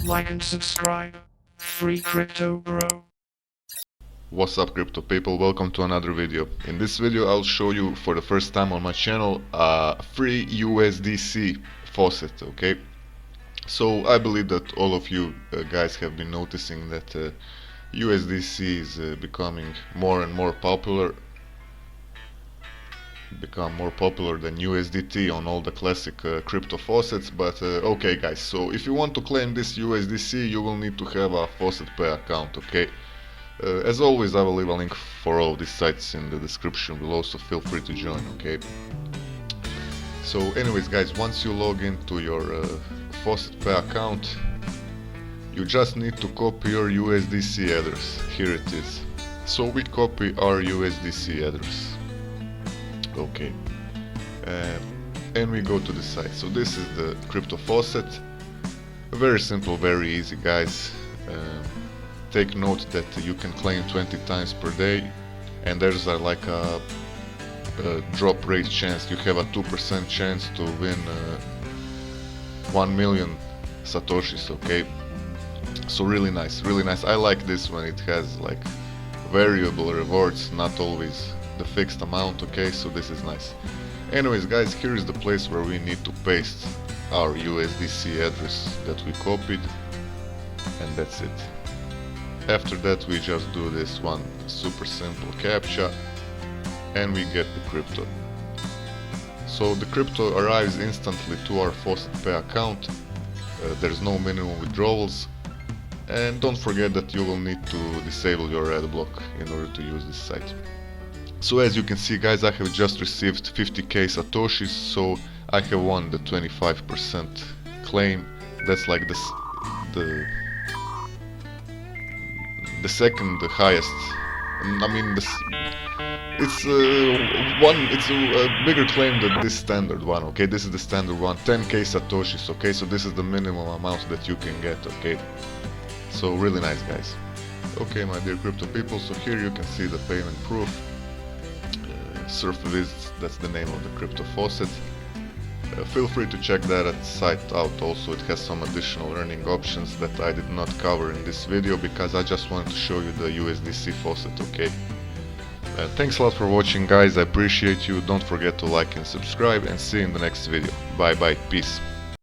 like and subscribe. Free crypto bro. What's up crypto people, welcome to another video. In this video I'll show you for the first time on my channel a free USDC faucet, okay? So I believe that all of you guys have been noticing that USDC is becoming more and more popular, than USDT on all the classic crypto faucets. But okay guys, so if you want to claim this USDC you will need to have a FaucetPay account, okay? As always, I will leave a link for all these sites in the description below, so feel free to join, okay? So anyways guys, once you log into your FaucetPay account, you just need to copy your USDC address. Here it is. So we copy our USDC address, okay, and we go to the site. So this is the crypto faucet. Very simple, very easy guys. Take note that you can claim 20 times per day, and there's like a drop rate chance. You have a 2% chance to win 1 million satoshis, okay? So really nice, really nice. I like this when it has like variable rewards, not always the fixed amount, okay? So this is nice. Anyways guys, here is the place where we need to paste our USDC address that we copied, and that's it. After that we just do this one super simple captcha and we get the crypto. So the crypto arrives instantly to our FaucetPay account. There's no minimum withdrawals, and don't forget that you will need to disable your ad block in order to use this site. So as you can see guys, I have just received 50k satoshis, so I have won the 25% claim. That's like the second highest. I mean, it's a bigger claim than this standard one, okay? This is the standard one, 10k satoshis, okay? So this is the minimum amount that you can get, okay? So really nice guys. Okay my dear crypto people, so here you can see the payment proof. 𝐶RFVIZ, that's the name of the crypto faucet. Feel free to check that site out also. It has some additional earning options that I did not cover in this video because I just wanted to show you the USDC faucet, okay? Thanks a lot for watching guys, I appreciate you. Don't forget to like and subscribe, and see you in the next video. Bye bye, peace.